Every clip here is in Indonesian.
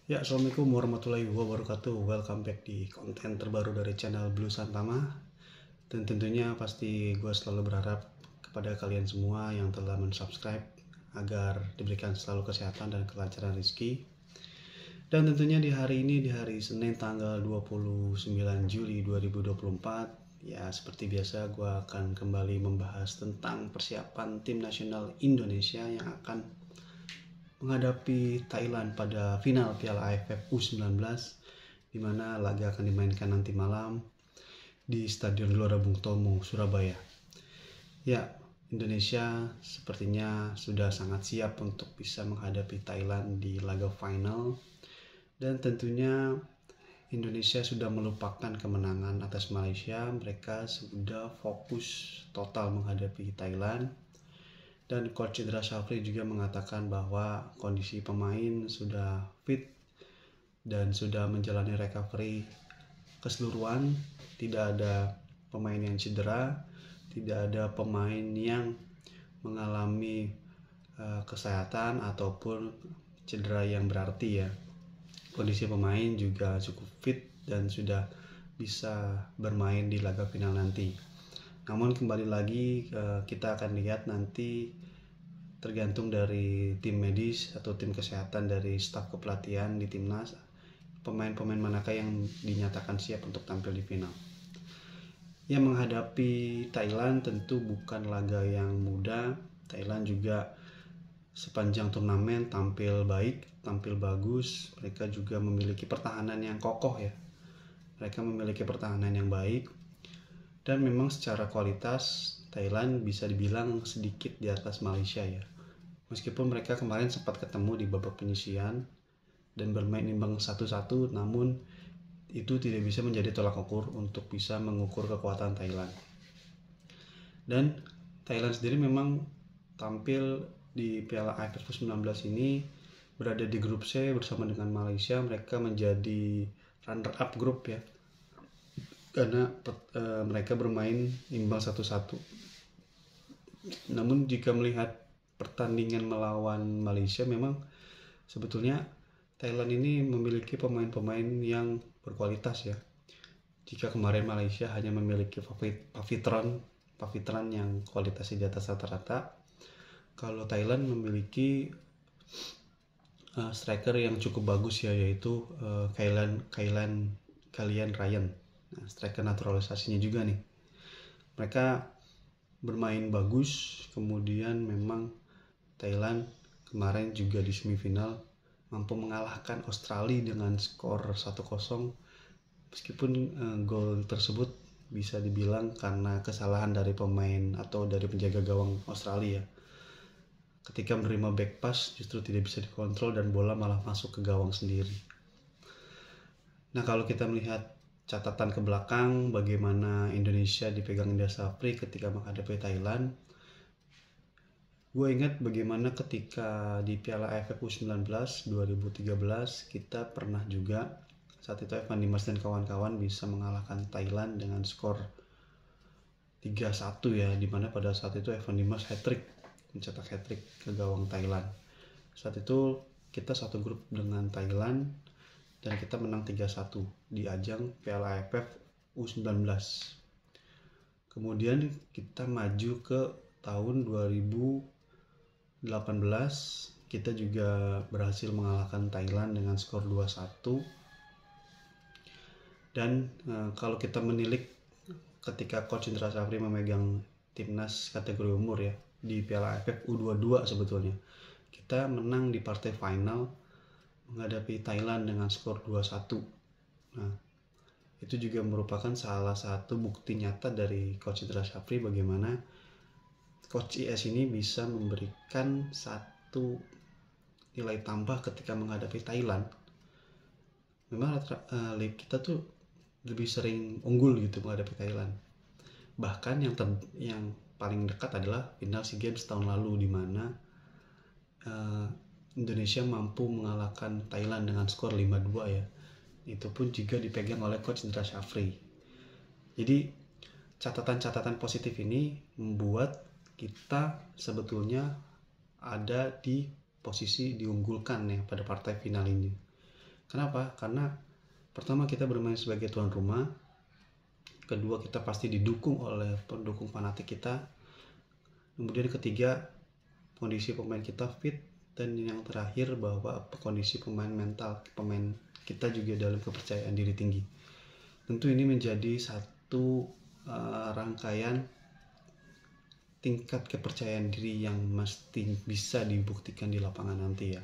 Ya, Assalamualaikum warahmatullahi wabarakatuh. Welcome back di konten terbaru dari channel Blue Santama. Dan tentunya pasti gue selalu berharap kepada kalian semua yang telah mensubscribe agar diberikan selalu kesehatan dan kelancaran rezeki. Dan tentunya di hari ini, di hari Senin tanggal 29 Juli 2024, ya seperti biasa gue akan kembali membahas tentang persiapan tim nasional Indonesia yang akan menghadapi Thailand pada final Piala AFF U19, di mana laga akan dimainkan nanti malam di Stadion Gelora Bung Tomo, Surabaya. Ya, Indonesia sepertinya sudah sangat siap untuk bisa menghadapi Thailand di laga final, dan tentunya Indonesia sudah melupakan kemenangan atas Malaysia. Mereka sudah fokus total menghadapi Thailand. Dan Coach Indra Syafri juga mengatakan bahwa kondisi pemain sudah fit dan sudah menjalani recovery keseluruhan. Tidak ada pemain yang cedera, tidak ada pemain yang mengalami kesehatan ataupun cedera yang berarti ya. Kondisi pemain juga cukup fit dan sudah bisa bermain di laga final nanti. Namun kembali lagi kita akan lihat nanti, tergantung dari tim medis atau tim kesehatan dari staf kepelatihan di timnas, pemain-pemain manakah yang dinyatakan siap untuk tampil di final. Yang menghadapi Thailand tentu bukan laga yang mudah. Thailand juga sepanjang turnamen tampil baik, tampil bagus. Mereka juga memiliki pertahanan yang kokoh ya. Mereka memiliki pertahanan yang baik. Dan memang secara kualitas Thailand bisa dibilang sedikit di atas Malaysia ya. Meskipun mereka kemarin sempat ketemu di babak penyisihan dan bermain imbang 1-1, namun itu tidak bisa menjadi tolak ukur untuk bisa mengukur kekuatan Thailand. Dan Thailand sendiri memang tampil di Piala AFF U19 ini berada di grup C bersama dengan Malaysia. Mereka menjadi runner up grup ya, karena mereka bermain imbang 1-1. Namun jika melihat pertandingan melawan Malaysia, memang sebetulnya Thailand ini memiliki pemain-pemain yang berkualitas ya. Jika kemarin Malaysia hanya memiliki Pavitran yang kualitasnya di atas rata-rata, kalau Thailand memiliki striker yang cukup bagus ya, yaitu Kalian Ryan. Nah, striker naturalisasinya juga nih. Mereka bermain bagus. Kemudian memang Thailand kemarin juga di semifinal mampu mengalahkan Australia dengan skor 1-0. Meskipun gol tersebut bisa dibilang karena kesalahan dari pemain atau dari penjaga gawang Australia. Ketika menerima back pass justru tidak bisa dikontrol dan bola malah masuk ke gawang sendiri. Nah, kalau kita melihat catatan ke belakang bagaimana Indonesia dipegang Indra Syafri ketika menghadapi Thailand, gue ingat bagaimana ketika di Piala AFF U19 2013 kita pernah juga, saat itu Evan Dimas dan kawan-kawan bisa mengalahkan Thailand dengan skor 3-1 ya, dimana pada saat itu Evan Dimas mencetak hat-trick ke gawang Thailand. Saat itu kita satu grup dengan Thailand dan kita menang 3-1 di ajang Piala AFF U19. Kemudian kita maju ke tahun 2018, kita juga berhasil mengalahkan Thailand dengan skor 2-1. Dan kalau kita menilik ketika Coach Indra Syafri memegang timnas kategori umur ya di Piala AFF U22, sebetulnya kita menang di partai final menghadapi Thailand dengan skor 2-1. Nah, itu juga merupakan salah satu bukti nyata dari Coach Indra Syafri bagaimana Coach IS ini bisa memberikan satu nilai tambah ketika menghadapi Thailand. Memang kita tuh lebih sering unggul gitu menghadapi Thailand. Bahkan yang paling dekat adalah final SEA Games tahun lalu, di mana Indonesia mampu mengalahkan Thailand dengan skor 5-2 ya. Itu pun juga dipegang oleh Coach Indra Syafri. Jadi catatan-catatan positif ini membuat kita sebetulnya ada di posisi diunggulkan ya pada partai final ini. Kenapa? Karena pertama kita bermain sebagai tuan rumah, kedua kita pasti didukung oleh pendukung fanatik kita, kemudian ketiga kondisi pemain kita fit, dan yang terakhir bahwa kondisi pemain mental pemain kita juga dalam kepercayaan diri tinggi. Tentu ini menjadi satu rangkaian tingkat kepercayaan diri yang mesti bisa dibuktikan di lapangan nanti ya.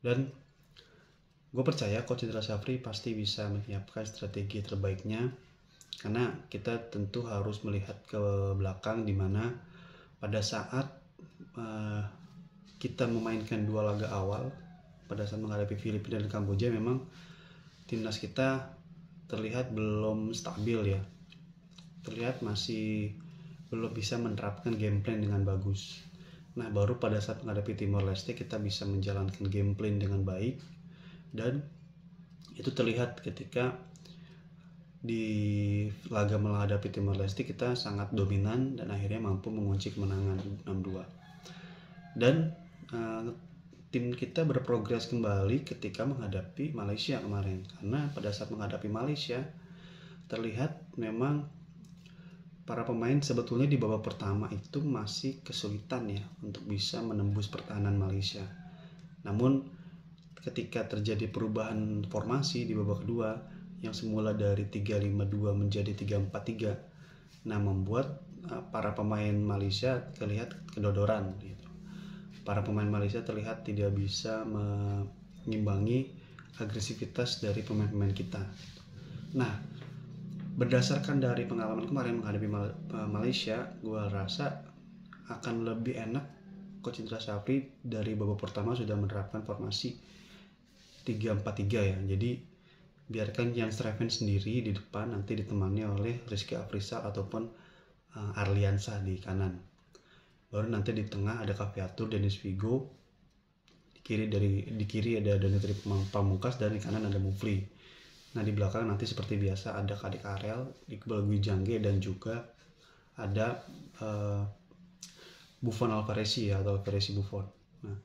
Dan gue percaya Coach Indra Syafri pasti bisa menyiapkan strategi terbaiknya, karena kita tentu harus melihat ke belakang di mana pada saat kita memainkan 2 laga awal pada saat menghadapi Filipina dan Kamboja, memang timnas kita terlihat belum stabil ya, terlihat masih belum bisa menerapkan game plan dengan bagus. Nah, baru pada saat menghadapi Timor Leste kita bisa menjalankan game plan dengan baik, dan itu terlihat ketika di laga menghadapi Timor Leste kita sangat dominan dan akhirnya mampu mengunci kemenangan 6-2. Dan tim kita berprogres kembali ketika menghadapi Malaysia kemarin, karena pada saat menghadapi Malaysia terlihat memang para pemain sebetulnya di babak pertama itu masih kesulitan ya untuk bisa menembus pertahanan Malaysia. Namun ketika terjadi perubahan formasi di babak kedua yang semula dari 3-5-2 menjadi 3-4-3, nah membuat para pemain Malaysia terlihat kedodoran gitu. Para pemain Malaysia terlihat tidak bisa mengimbangi agresivitas dari pemain-pemain kita. Nah, berdasarkan dari pengalaman kemarin menghadapi Malaysia, gue rasa akan lebih enak Coach Indra Syafri dari babak pertama sudah menerapkan formasi 3-4-3 ya. Jadi biarkan Jan Streven sendiri di depan, nanti ditemani oleh Rizky Afrizal ataupun Arliansyah di kanan. Baru nanti di tengah ada Caviatur, Dennis Figo, di kiri ada Donitri Pamungkas, dan di kanan ada Mufli. Nah, di belakang nanti seperti biasa ada Kadek Arel, Iqbal Gwijangge, dan juga ada Buffon Alvarez ya, atau Alvarez Buffon. Nah,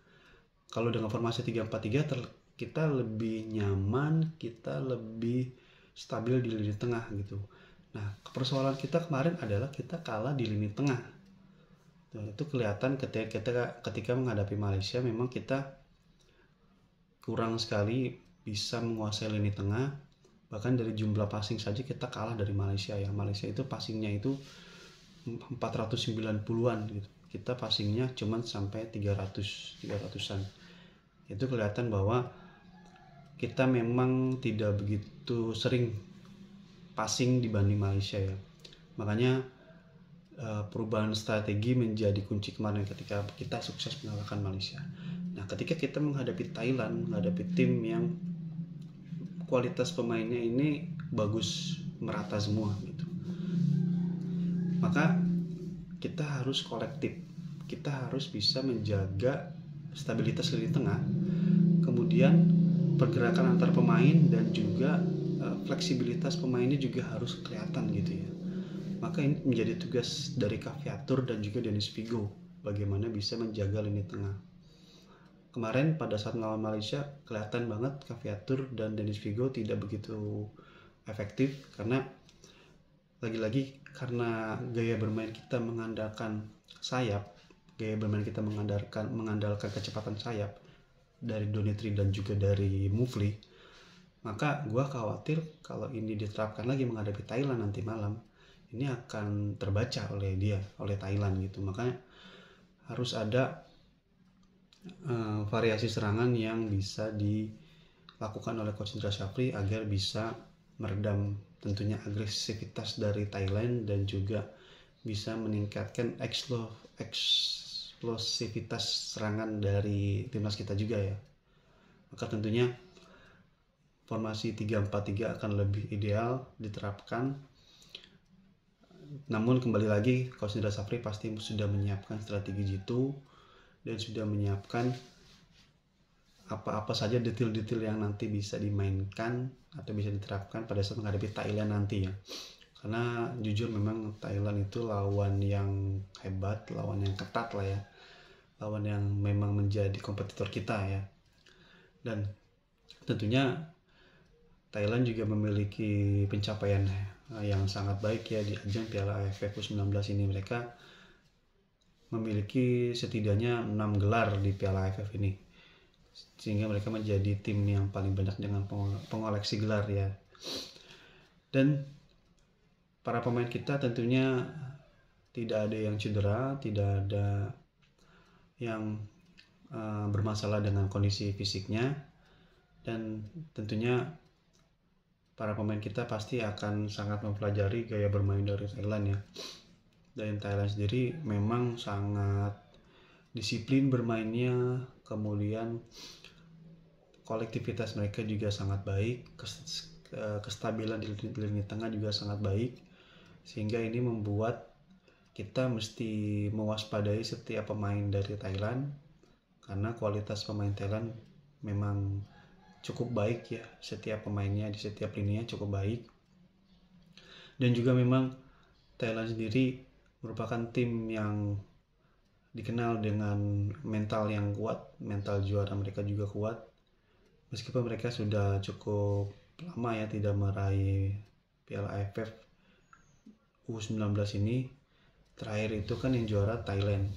kalau dengan formasi 3-4-3 kita lebih nyaman, kita lebih stabil di lini tengah gitu. Nah, persoalan kita kemarin adalah kita kalah di lini tengah. Itu kelihatan ketika menghadapi Malaysia, memang kita kurang sekali bisa menguasai lini tengah. Bahkan dari jumlah passing saja kita kalah dari Malaysia ya. Malaysia itu passingnya itu 490-an gitu. Kita passingnya cuman sampai 300-an. Itu kelihatan bahwa kita memang tidak begitu sering passing dibanding Malaysia ya. Makanya perubahan strategi menjadi kunci kemarin ketika kita sukses mengalahkan Malaysia. Nah, ketika kita menghadapi Thailand, menghadapi tim yang kualitas pemainnya ini bagus, merata semua gitu, maka kita harus kolektif, kita harus bisa menjaga stabilitas lini tengah, kemudian pergerakan antar pemain dan juga fleksibilitas pemainnya juga harus kelihatan gitu ya. Maka ini menjadi tugas dari Caviatur dan juga Dennis Figo, bagaimana bisa menjaga lini tengah. Kemarin pada saat melawan Malaysia kelihatan banget Caviatur dan Dennis Figo tidak begitu efektif, karena lagi-lagi karena gaya bermain kita mengandalkan sayap, gaya bermain kita mengandalkan kecepatan sayap dari Donitri dan juga dari Mufli. Maka gue khawatir kalau ini diterapkan lagi menghadapi Thailand nanti malam, ini akan terbaca oleh Thailand gitu. Makanya harus ada variasi serangan yang bisa dilakukan oleh Coach Indra Syafri agar bisa meredam tentunya agresivitas dari Thailand dan juga bisa meningkatkan eksplosivitas serangan dari timnas kita juga ya. Maka tentunya formasi 3-4-3 akan lebih ideal diterapkan. Namun kembali lagi, Coach Indra Syafri pasti sudah menyiapkan strategi jitu dan sudah menyiapkan apa-apa saja detail-detail yang nanti bisa dimainkan atau bisa diterapkan pada saat menghadapi Thailand nanti ya. Karena jujur memang Thailand itu lawan yang hebat, lawan yang ketat lah ya, lawan yang memang menjadi kompetitor kita ya. Dan tentunya Thailand juga memiliki pencapaian yang sangat baik ya di ajang Piala AFF U19 ini. Mereka memiliki setidaknya 6 gelar di Piala AFF ini, sehingga mereka menjadi tim yang paling banyak dengan pengoleksi gelar ya. Dan para pemain kita tentunya tidak ada yang cedera, tidak ada yang bermasalah dengan kondisi fisiknya, dan tentunya para pemain kita pasti akan sangat mempelajari gaya bermain dari Thailand ya. Dan Thailand sendiri memang sangat disiplin bermainnya, kemudian kolektivitas mereka juga sangat baik, kestabilan di lini tengah juga sangat baik, sehingga ini membuat kita mesti mewaspadai setiap pemain dari Thailand, karena kualitas pemain Thailand memang cukup baik ya, setiap pemainnya di setiap lininya cukup baik. Dan juga memang Thailand sendiri merupakan tim yang dikenal dengan mental yang kuat, mental juara mereka juga kuat. Meskipun mereka sudah cukup lama ya tidak meraih Piala AFF U19 ini, terakhir itu kan yang juara Thailand.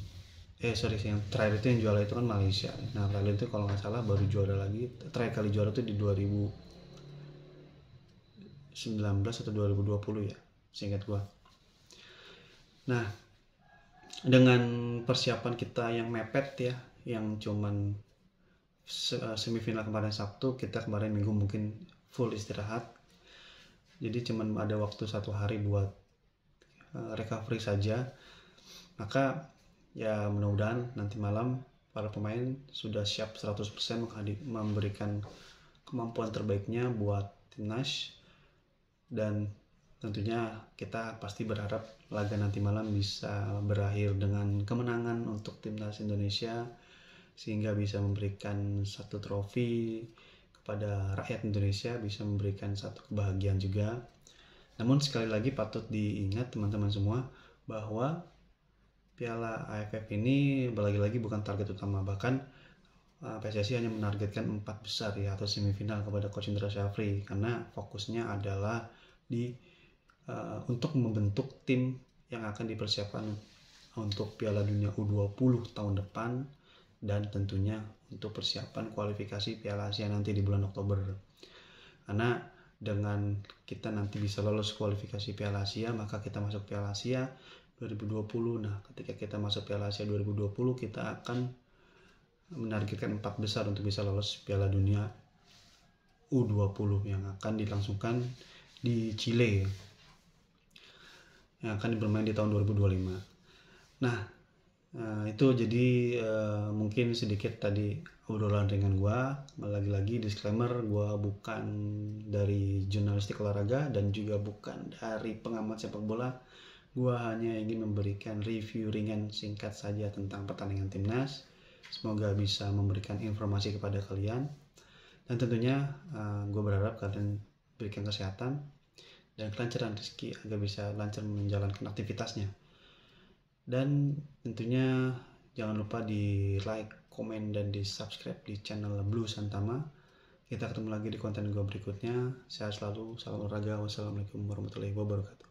Yang terakhir itu yang juara itu kan Malaysia. Nah, Thailand itu kalau nggak salah baru juara lagi, terakhir kali juara itu di 2019 atau 2020 ya, seingat gua. Nah, dengan persiapan kita yang mepet ya, yang cuman semifinal kemarin Sabtu, kita kemarin Minggu mungkin full istirahat, jadi cuman ada waktu 1 hari buat recovery saja. Maka ya mudah-mudahan nanti malam para pemain sudah siap 100% memberikan kemampuan terbaiknya buat timnas. Dan tentunya kita pasti berharap laga nanti malam bisa berakhir dengan kemenangan untuk timnas Indonesia, sehingga bisa memberikan satu trofi kepada rakyat Indonesia, bisa memberikan satu kebahagiaan juga. Namun sekali lagi patut diingat teman-teman semua bahwa Piala AFF ini lagi-lagi bukan target utama. Bahkan PSSI hanya menargetkan 4 besar ya atau semifinal kepada Coach Indra Syafri, karena fokusnya adalah untuk membentuk tim yang akan dipersiapkan untuk Piala Dunia U20 tahun depan, dan tentunya untuk persiapan kualifikasi Piala Asia nanti di bulan Oktober. Karena dengan kita nanti bisa lolos kualifikasi Piala Asia, maka kita masuk Piala Asia 2020. Nah, ketika kita masuk Piala Asia 2020, kita akan menargetkan 4 besar untuk bisa lolos Piala Dunia U20 yang akan dilangsungkan di Chile, yang akan bermain di tahun 2025. Nah, itu jadi mungkin sedikit tadi obrolan dengan gua. Lagi-lagi disclaimer, gua bukan dari jurnalistik olahraga dan juga bukan dari pengamat sepak bola. Gua hanya ingin memberikan review ringan singkat saja tentang pertandingan timnas. Semoga bisa memberikan informasi kepada kalian. Dan tentunya gue berharap kalian berikan kesehatan dan kelancaran rezeki agar bisa lancar menjalankan aktivitasnya. Dan tentunya jangan lupa di like, komen, dan di subscribe di channel Blue Santama. Kita ketemu lagi di konten gue berikutnya. Sehat selalu, salam olahraga, wassalamualaikum warahmatullahi wabarakatuh.